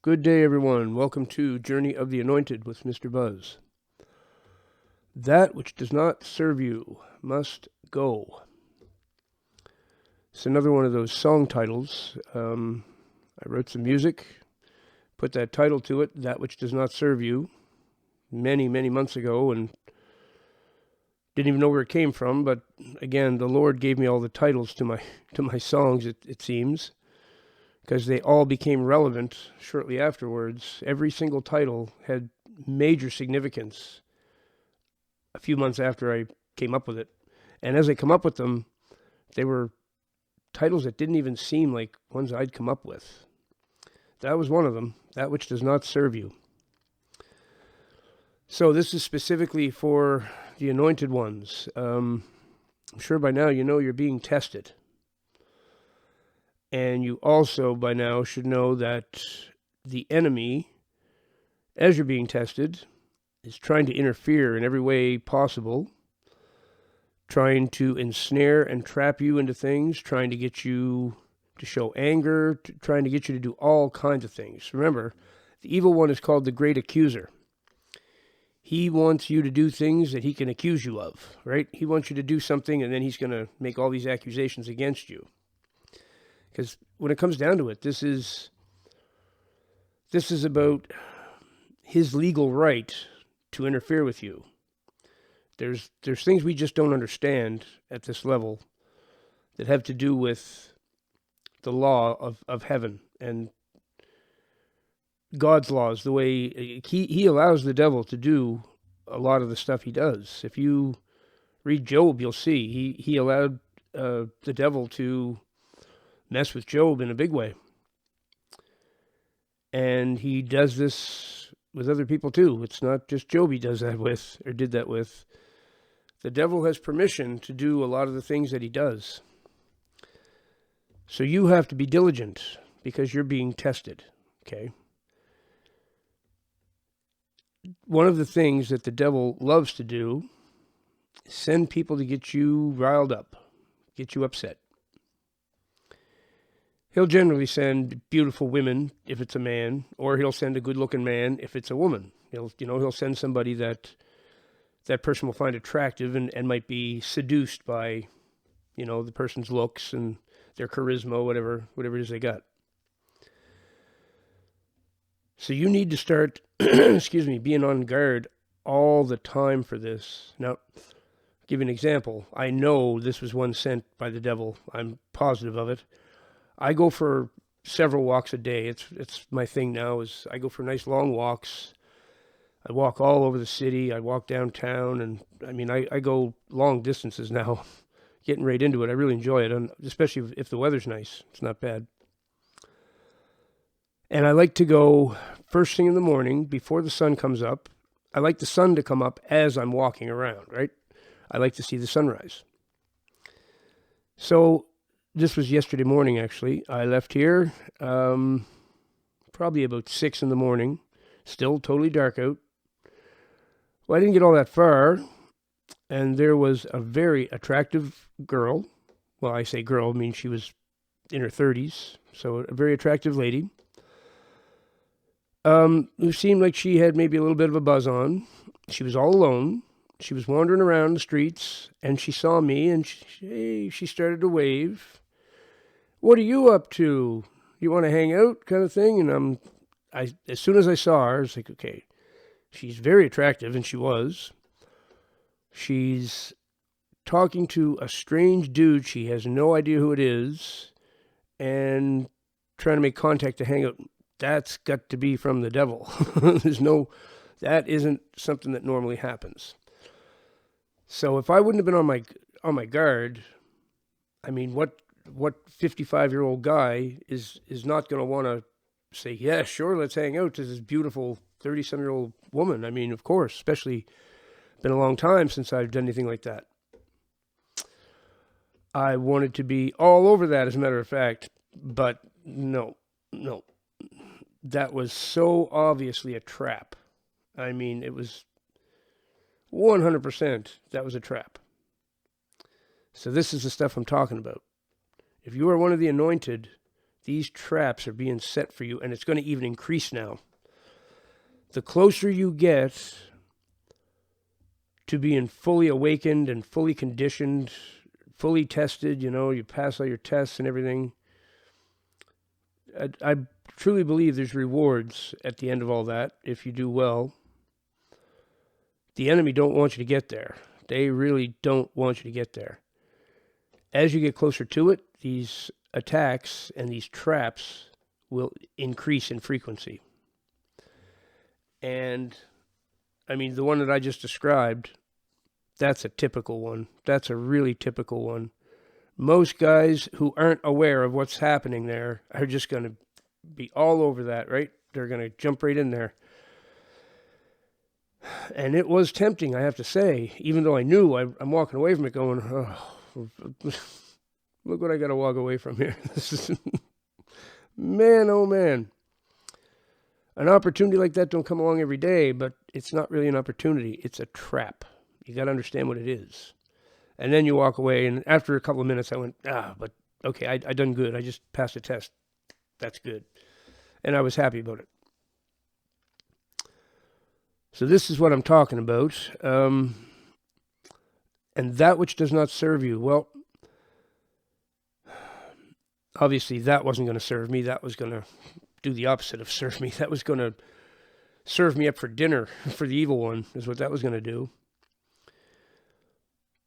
Good day, everyone. Welcome to Journey of the Anointed with Mr. Buzz. That which does not serve you must go. It's another one of those song titles. I wrote some music, put that title to it, That Which Does Not Serve You, many, many months ago, and didn't even know where it came from. But again, the Lord gave me all the titles to my songs, it seems, because they all became relevant shortly afterwards. Every single title had major significance a few months after I came up with it. And as I come up with them, they were titles that didn't even seem like ones I'd come up with. That was one of them, That Which Does Not Serve You. So this is specifically for the Anointed Ones. I'm sure by now you know you're being tested. And you also, by now, should know that the enemy, as you're being tested, is trying to interfere in every way possible, trying to ensnare and trap you into things, trying to get you to show anger, trying to get you to do all kinds of things. Remember, the evil one is called the Great Accuser. He wants you to do things that he can accuse you of, right? He wants you to do something, and then he's going to make all these accusations against you. Because when it comes down to it, this is about his legal right to interfere with you. There's things we just don't understand at this level that have to do with the law of heaven and God's laws, the way he allows the devil to do a lot of the stuff he does. If you read Job, you'll see he allowed the devil to mess with Job in a big way. And he does this with other people too. It's not just Job he does that with, or did that with. The devil has permission to do a lot of the things that he does. So you have to be diligent because you're being tested, okay? One of the things that the devil loves to do is send people to get you riled up, get you upset. He'll generally send beautiful women if it's a man, or he'll send a good-looking man if it's a woman. He'll send somebody that person will find attractive and might be seduced by, the person's looks and their charisma, whatever it is they got. So you need to start, being on guard all the time for this. Now, I'll give you an example. I know this was one sent by the devil. I'm positive of it. I go for several walks a day. It's my thing now. Is I go for nice long walks. I walk all over the city. I walk downtown, and I go long distances now. Getting right into it, I really enjoy it, and especially if the weather's nice. It's not bad. And I like to go first thing in the morning before the sun comes up. I like the sun to come up as I'm walking around, right? I like to see the sunrise. So this was yesterday morning, actually. I left here probably about 6 in the morning. Still totally dark out. Well, I didn't get all that far, and there was a very attractive girl. Well, I say girl, I mean she was in her 30s, so a very attractive lady, who seemed like she had maybe a little bit of a buzz on. She was all alone. She was wandering around the streets, and she saw me, and she started to wave. What are you up to? You want to hang out, kind of thing? And as soon as I saw her, I was like, okay, she's very attractive, and she was. She's talking to a strange dude. She has no idea who it is, and trying to make contact to hang out. That's got to be from the devil. That isn't something that normally happens. So if I wouldn't have been on my guard, I mean, what 55-year-old guy is not going to want to say, yeah, sure, let's hang out to this beautiful 30-some-year-old woman? I mean, of course, especially been a long time since I've done anything like that. I wanted to be all over that, as a matter of fact, but no. That was so obviously a trap. I mean, it was 100% that was a trap. So this is the stuff I'm talking about. If you are one of the anointed, These traps are being set for you, and it's going to even increase now. The closer you get to being fully awakened and fully conditioned, fully tested, you pass all your tests and everything, I truly believe there's rewards at the end of all that if you do well. The enemy don't want you to get there. They really don't want you to get there. As you get closer to it, these attacks and these traps will increase in frequency. And, I mean, the one that I just described, that's a typical one. That's a really typical one. Most guys who aren't aware of what's happening there are just going to be all over that, right? They're going to jump right in there. And it was tempting, I have to say, even though I knew I'm walking away from it going, oh, look what I got to walk away from here. This is, man, oh man. An opportunity like that don't come along every day, but it's not really an opportunity. It's a trap. You got to understand what it is. And then you walk away, and after a couple of minutes, I went, but okay, I done good. I just passed a test. That's good. And I was happy about it. So this is what I'm talking about. And that which does not serve you, well, obviously that wasn't going to serve me. That was going to do the opposite of serve me. That was going to serve me up for dinner for the evil one, is what that was going to do.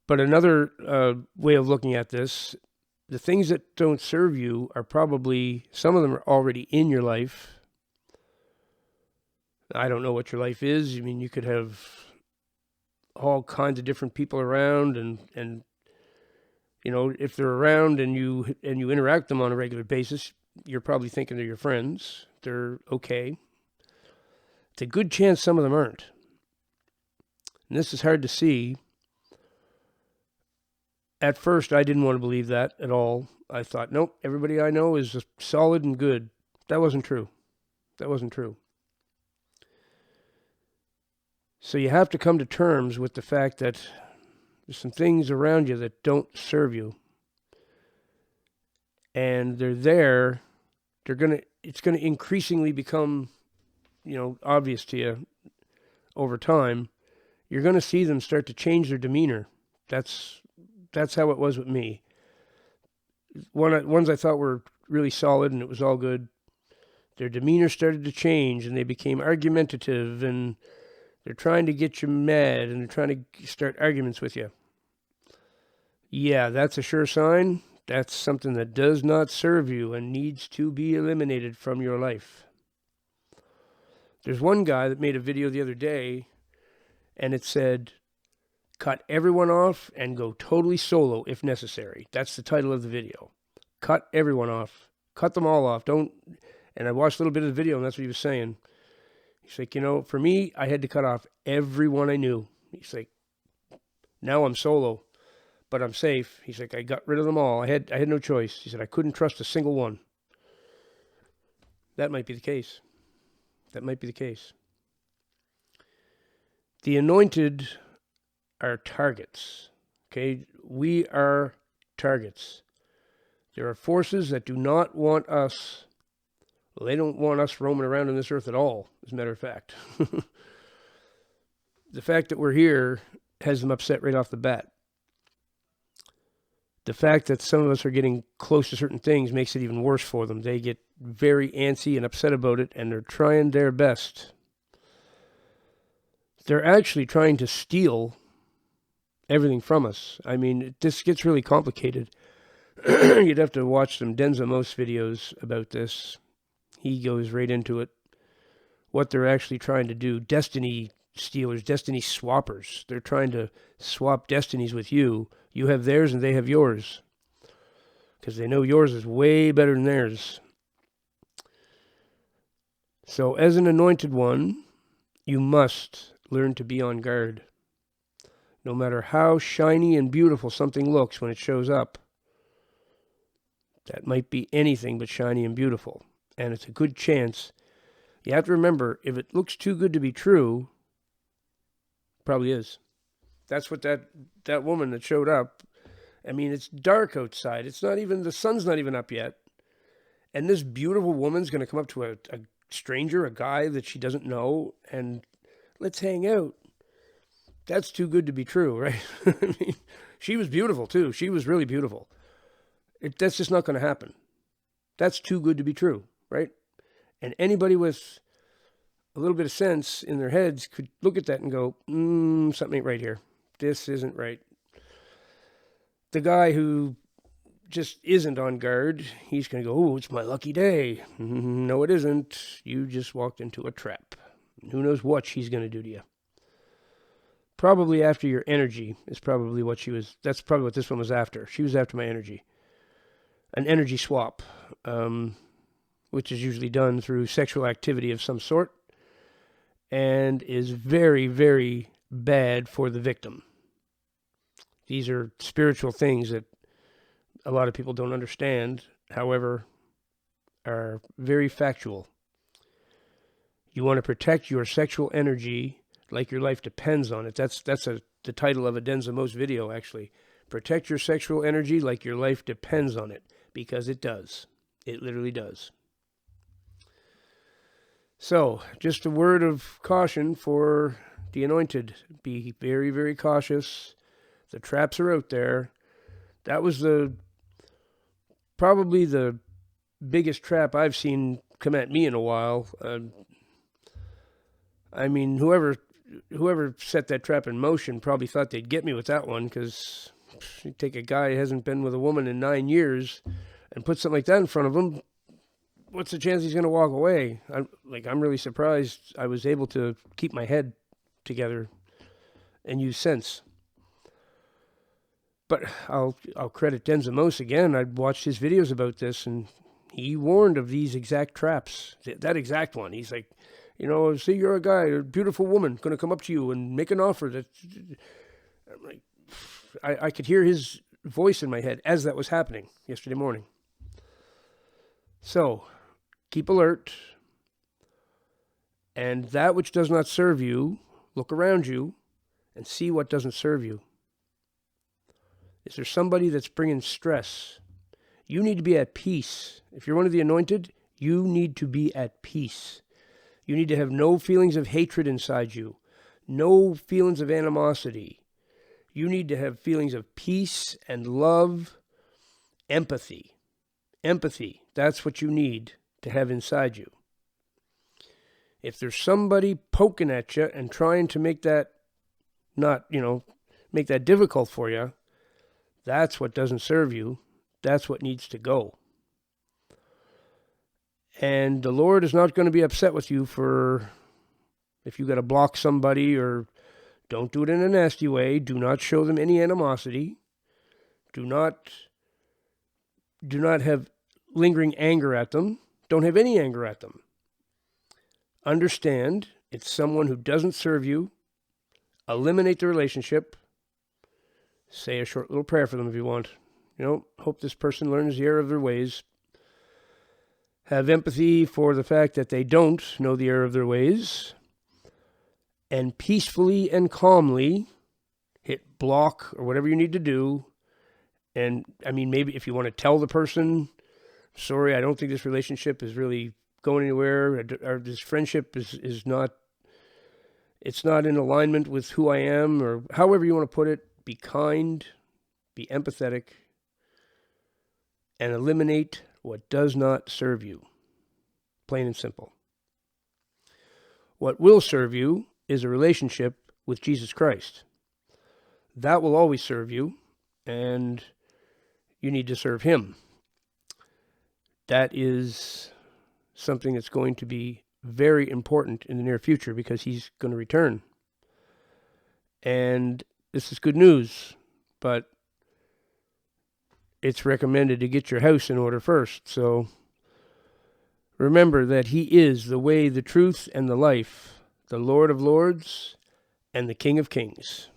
But another way of looking at this, the things that don't serve you are probably, some of them are already in your life. I don't know what your life is. I mean, you could have all kinds of different people around, and if they're around and you interact with them on a regular basis, you're probably thinking they're your friends. They're okay. It's a good chance some of them aren't. And this is hard to see. At first, I didn't want to believe that at all. I thought, nope, everybody I know is solid and good. That wasn't true. That wasn't true. So you have to come to terms with the fact that there's some things around you that don't serve you. And they're there. It's going to increasingly become, obvious to you over time. You're going to see them start to change their demeanor. That's how it was with me. Ones I thought were really solid and it was all good, their demeanor started to change and they became argumentative, and they're trying to get you mad and they're trying to start arguments with you. Yeah, that's a sure sign. That's something that does not serve you and needs to be eliminated from your life. There's one guy that made a video the other day, and it said, cut everyone off and go totally solo if necessary. That's the title of the video. Cut everyone off. Cut them all off. Don't. And I watched a little bit of the video, and that's what he was saying. He's like, for me, I had to cut off everyone I knew. He's like, now I'm solo, but I'm safe. He's like, I got rid of them all. I had no choice. He said, I couldn't trust a single one. That might be the case. That might be the case. The anointed are targets. Okay? We are targets. There are forces that do not want us. Well, they don't want us roaming around on this earth at all, as a matter of fact. The fact that we're here has them upset right off the bat. The fact that some of us are getting close to certain things makes it even worse for them. They get very antsy and upset about it, and they're trying their best. They're actually trying to steal everything from us. I mean, this gets really complicated. You'd have to watch some Denza Most videos about this. He goes right into it. What they're actually trying to do. Destiny stealers, destiny swappers. They're trying to swap destinies with you. You have theirs and they have yours. Because they know yours is way better than theirs. So as an anointed one, you must learn to be on guard. No matter how shiny and beautiful something looks when it shows up, that might be anything but shiny and beautiful. And it's a good chance. You have to remember, if it looks too good to be true, probably is. That's what that woman that showed up, I mean, it's dark outside. It's not even, the sun's not even up yet. And this beautiful woman's going to come up to a stranger, a guy that she doesn't know, and let's hang out. That's too good to be true, right? I mean, she was beautiful too. She was really beautiful. That's just not going to happen. That's too good to be true, right? And anybody with a little bit of sense in their heads could look at that and go, something ain't right here. This isn't right. The guy who just isn't on guard, he's going to go, oh, it's my lucky day. No, it isn't. You just walked into a trap. Who knows what she's going to do to you. Probably after your energy is probably what she was. That's probably what this one was after. She was after my energy. An energy swap, which is usually done through sexual activity of some sort and is very, very bad for the victim. These are spiritual things that a lot of people don't understand, however, are very factual. You want to protect your sexual energy like your life depends on it. That's the title of a Denza Most video, actually. Protect your sexual energy like your life depends on it, because it does. It literally does. So, just a word of caution for the anointed. Be very, very cautious. The traps are out there. That was probably the biggest trap I've seen come at me in a while. I mean, whoever set that trap in motion probably thought they'd get me with that one, because you take a guy who hasn't been with a woman in 9 years and put something like that in front of him, what's the chance he's going to walk away? I'm really surprised I was able to keep my head together and use sense. But I'll credit Denza Most again. I'd watched his videos about this, and he warned of these exact traps. That exact one. He's like, say you're a guy, a beautiful woman, going to come up to you and make an offer. I'm like, I could hear his voice in my head as that was happening yesterday morning. So, keep alert. And that which does not serve you, look around you and see what doesn't serve you. Is there somebody that's bringing stress? You need to be at peace. If you're one of the anointed, you need to be at peace. You need to have no feelings of hatred inside you, no feelings of animosity. You need to have feelings of peace and love, empathy. Empathy, that's what you need to have inside you. If there's somebody poking at you and trying to make that make that difficult for you, that's what doesn't serve you. That's what needs to go. And the Lord is not going to be upset with you if you got to block somebody, or don't do it in a nasty way. Do not show them any animosity. Do not have lingering anger at them. Don't have any anger at them. Understand it's someone who doesn't serve you. Eliminate the relationship. Say a short little prayer for them if you want. Hope this person learns the error of their ways. Have empathy for the fact that they don't know the error of their ways. And peacefully and calmly hit block or whatever you need to do. And, maybe if you want to tell the person, sorry, I don't think this relationship is really going anywhere, or this friendship is not, it's not in alignment with who I am, or however you want to put it. Be kind, be empathetic, and eliminate what does not serve you. Plain and simple. What will serve you is a relationship with Jesus Christ. That will always serve you, and you need to serve Him. That is something that's going to be very important in the near future, because He's going to return. And this is good news, but it's recommended to get your house in order first. So remember that He is the way, the truth, and the life, the Lord of Lords, and the King of Kings.